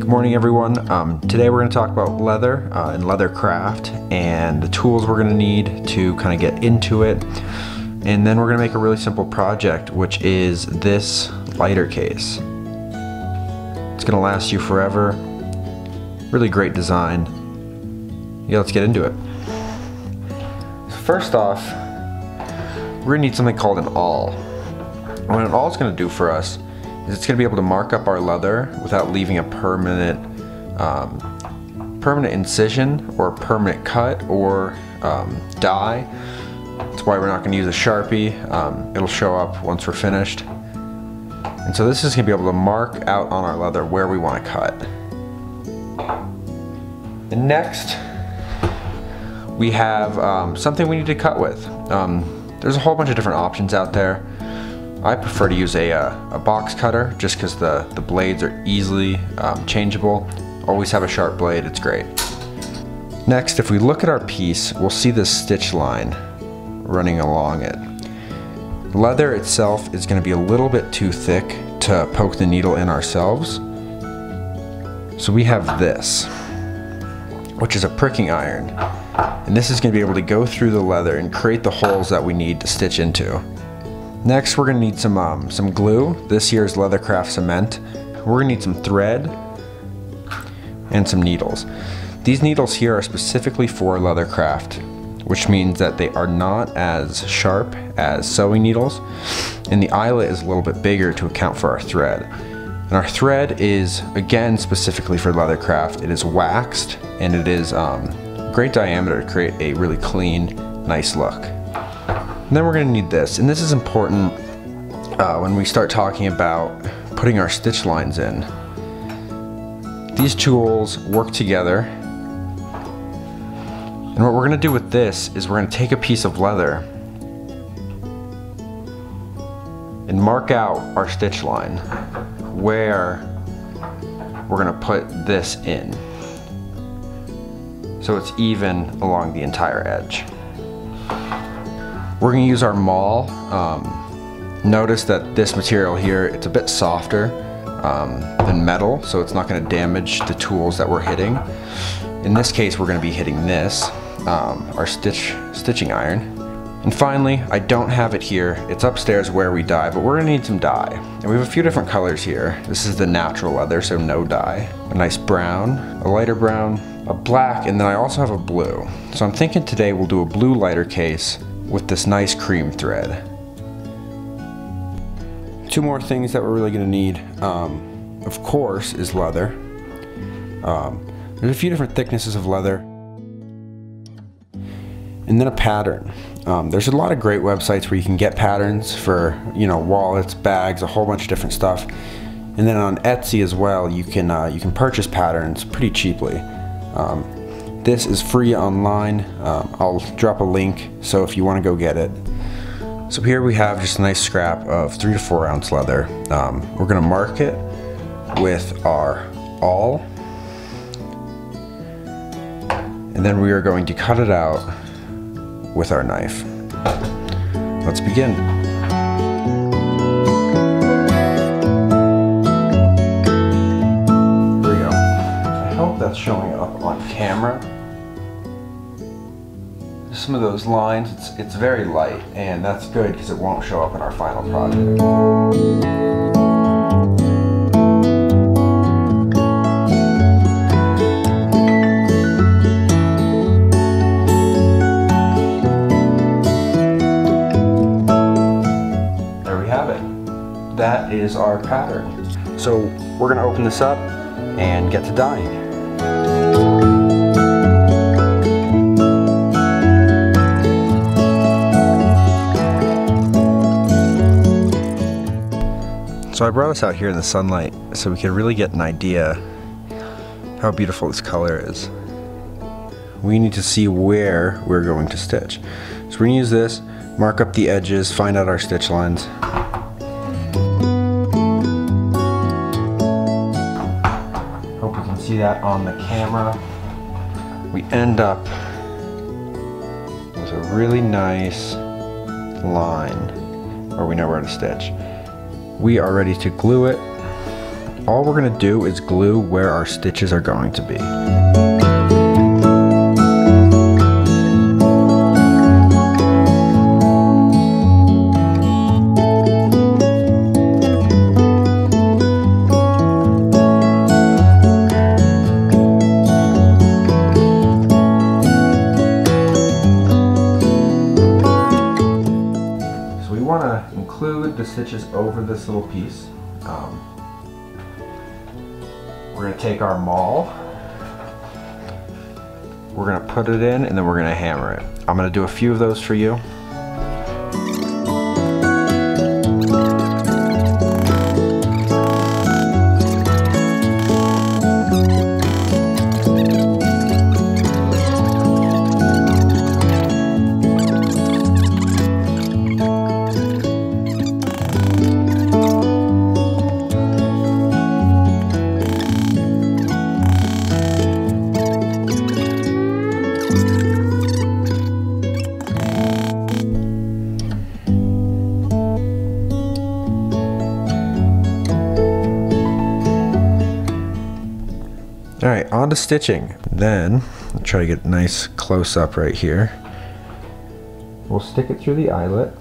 morning everyone. Today we're going to talk about leather and leather craft and the tools we're going to need to kind of get into it. And then we're going to make a really simple project, which is this lighter case. It's going to last you forever. Really great design. Yeah, let's get into it. So first off, we're going to need something called an awl. And what an awl is going to do for us is it's going to be able to mark up our leather without leaving a permanent incision or permanent cut or dye. That's why we're not going to use a Sharpie. It'll show up once we're finished. And so this is going to be able to mark out on our leather where we want to cut. And next, we have something we need to cut with. There's a whole bunch of different options out there. I prefer to use a box cutter just because the blades are easily changeable. Always have a sharp blade, it's great. Next, if we look at our piece, we'll see this stitch line running along it. Leather itself is going to be a little bit too thick to poke the needle in ourselves. So we have this, which is a pricking iron. And this is going to be able to go through the leather and create the holes that we need to stitch into. Next, we're going to need some glue. This here is Leathercraft cement. We're going to need some thread and some needles. These needles here are specifically for Leathercraft, which means that they are not as sharp as sewing needles, and the eyelet is a little bit bigger to account for our thread. And our thread is, again, specifically for Leathercraft. It is waxed, and it is great diameter to create a really clean, nice look. And then we're going to need this, and this is important when we start talking about putting our stitch lines in. These tools work together, and what we're going to do with this is we're going to take a piece of leather and mark out our stitch line where we're going to put this in, so it's even along the entire edge. We're going to use our maul. Notice that this material here, it's a bit softer than metal, so it's not going to damage the tools that we're hitting. In this case, we're going to be hitting this, our stitching iron. And finally, I don't have it here. It's upstairs where we dye, but we're going to need some dye. And we have a few different colors here. This is the natural leather, so no dye. A nice brown, a lighter brown, a black, and then I also have a blue. So I'm thinking today we'll do a blue lighter case with this nice cream thread. Two more things that we're really going to need, of course, is leather. There's a few different thicknesses of leather. And then a pattern. There's a lot of great websites where you can get patterns for, wallets, bags, a whole bunch of different stuff. And then on Etsy as well, you can purchase patterns pretty cheaply. This is free online. I'll drop a link, so if you want to go get it. So here we have just a nice scrap of 3 to 4 ounce leather. We're going to mark it with our awl, and then we are going to cut it out with our knife. Let's begin. Here we go. I hope that's showing up on camera. Some of those lines, it's very light, and that's good because it won't show up in our final project. There we have it. That is our pattern. So we're going to open this up and get to dyeing. So I brought us out here in the sunlight so we could really get an idea how beautiful this color is. We need to see where we're going to stitch. So we're going to use this, mark up the edges, find out our stitch lines. Hope you can see that on the camera. We end up with a really nice line where we know where to stitch. We are ready to glue it all we're gonna do is glue where our stitches are going to be. Include the stitches over this little piece. We're going to take our maul, we're going to put it in, and then we're going to hammer it. I'm going to do a few of those for you. Alright, on to stitching. Then, I'll try to get nice close up right here. We'll stick it through the eyelet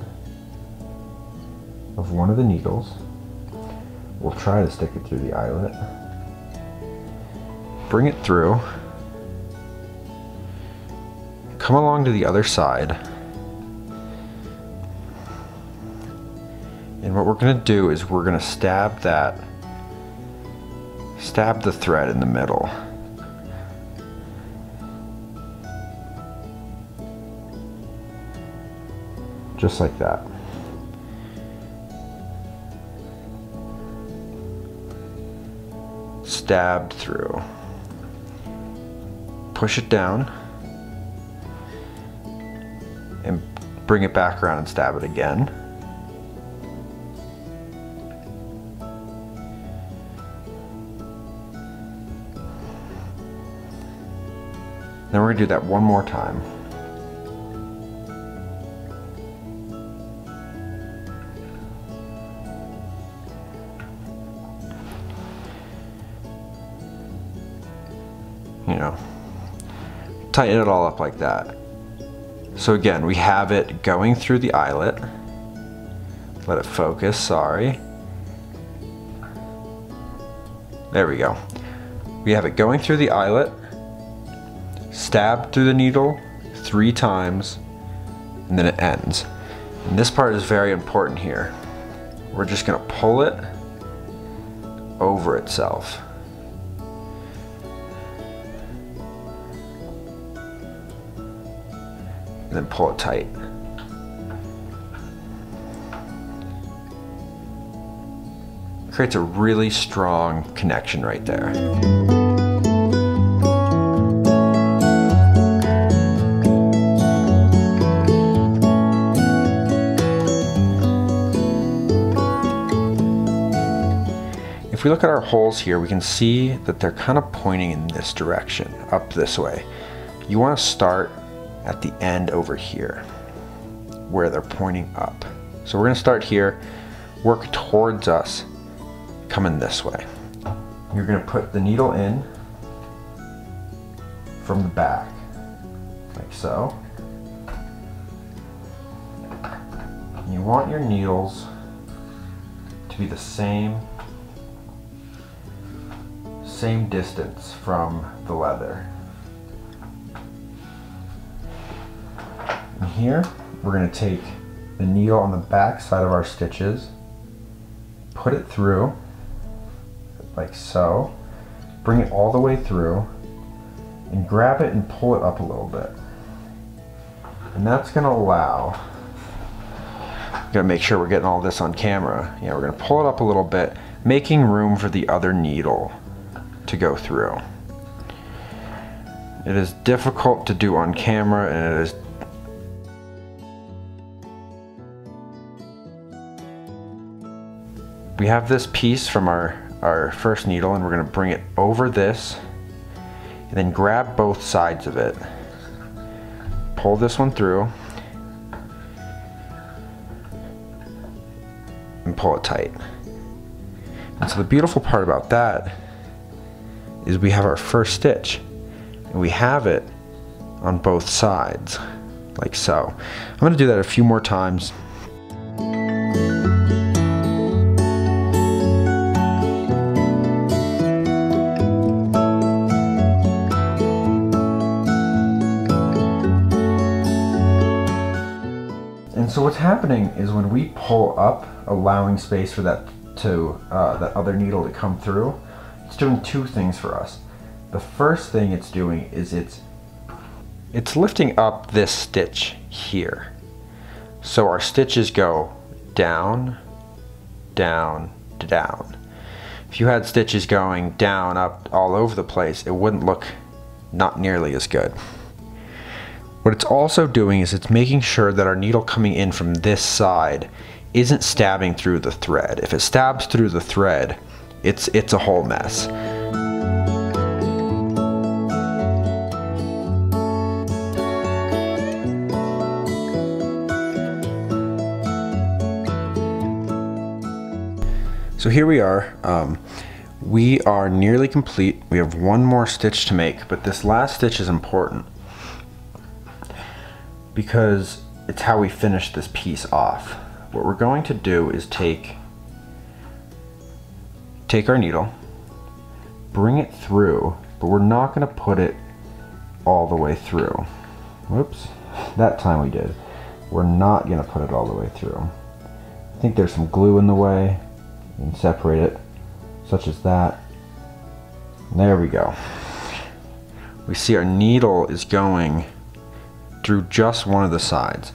of one of the needles. We'll try to stick it through the eyelet. Bring it through. Come along to the other side. And what we're going to do is we're going to stab the thread in the middle. Just like that. Stabbed through. Push it down and bring it back around and stab it again. Then we're going to do that one more time. You know, tighten it all up like that. So again, we have it going through the eyelet. Let it focus, sorry. There we go. We have it going through the eyelet. Stab through the needle 3 times, and then it ends. And this part is very important here. We're just going to pull it over itself. And then pull it tight. Creates a really strong connection right there. If we look at our holes here, we can see that they're kind of pointing in this direction, up this way. You want to start at the end over here, where they're pointing up. So we're going to start here, work towards us, coming this way. You're going to put the needle in from the back, like so. And you want your needles to be the same distance from the leather. And here we're going to take the needle on the back side of our stitches, put it through like so, bring it all the way through, and grab it and pull it up a little bit. And that's going to allow, gotta make sure we're getting all this on camera. Yeah, we're going to pull it up a little bit, making room for the other needle to go through. It is difficult to do on camera, and it is we have this piece from our first needle, and we're going to bring it over this and then grab both sides of it, pull this one through and pull it tight. And so the beautiful part about that is we have our first stitch, and we have it on both sides, like so. I'm going to do that a few more times. And so what's happening is when we pull up, allowing space for that that other needle to come through, it's doing two things for us. The first thing it's doing is it's lifting up this stitch here. So our stitches go down, down, down. If you had stitches going down, up, all over the place, it wouldn't look not nearly as good. What it's also doing is it's making sure that our needle coming in from this side isn't stabbing through the thread. If it stabs through the thread, it's a whole mess. So here we are. We are nearly complete. We have one more stitch to make, but this last stitch is important because it's how we finish this piece off. What we're going to do is take our needle, bring it through, but we're not going to put it all the way through. Whoops, that time we did. We're not going to put it all the way through. I think there's some glue in the way. You can separate it, such as that. There we go. We see our needle is going through just one of the sides.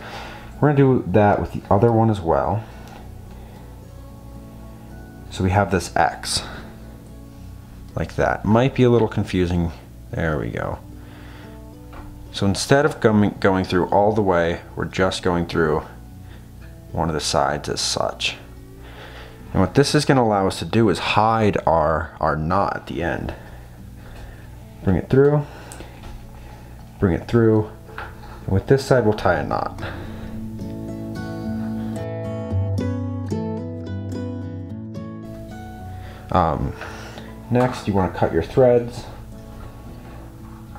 We're going to do that with the other one as well. So we have this X, like that. Might be a little confusing. There we go. So instead of going through all the way, we're just going through one of the sides as such. And what this is going to allow us to do is hide our knot at the end. Bring it through, bring it through, and with this side we'll tie a knot. Next, you want to cut your threads.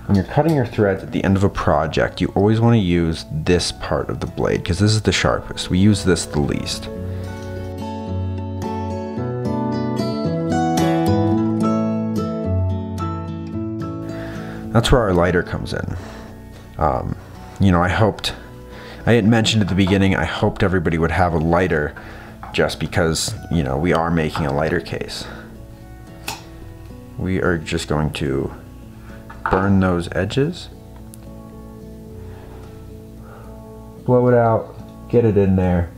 When you're cutting your threads at the end of a project, you always want to use this part of the blade because this is the sharpest. We use this the least. That's where our lighter comes in. You know, I had mentioned at the beginning, I hoped everybody would have a lighter just because, you know, we are making a lighter case. We are just going to burn those edges, blow it out, get it in there,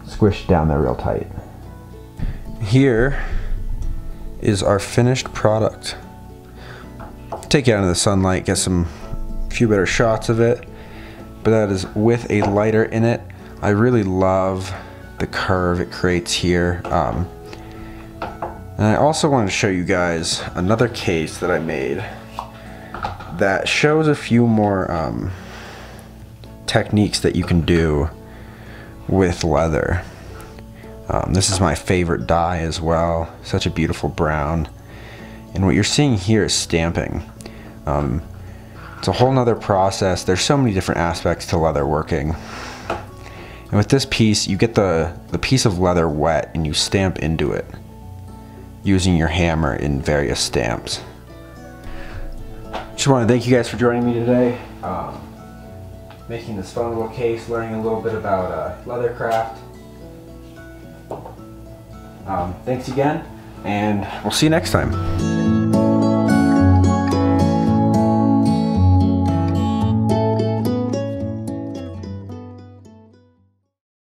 squish down there real tight. Here is our finished product. Take it out into the sunlight, get some few better shots of it, but that is with a lighter in it. I really love the curve it creates here. And I also wanted to show you guys another case that I made that shows a few more techniques that you can do with leather. This is my favorite dye as well, such a beautiful brown. And what you're seeing here is stamping. It's a whole nother process. There's so many different aspects to leather working. And with this piece, you get the piece of leather wet and you stamp into it using your hammer in various stamps. Just want to thank you guys for joining me today. Making this fun little case, learning a little bit about leather craft. Thanks again, and we'll see you next time.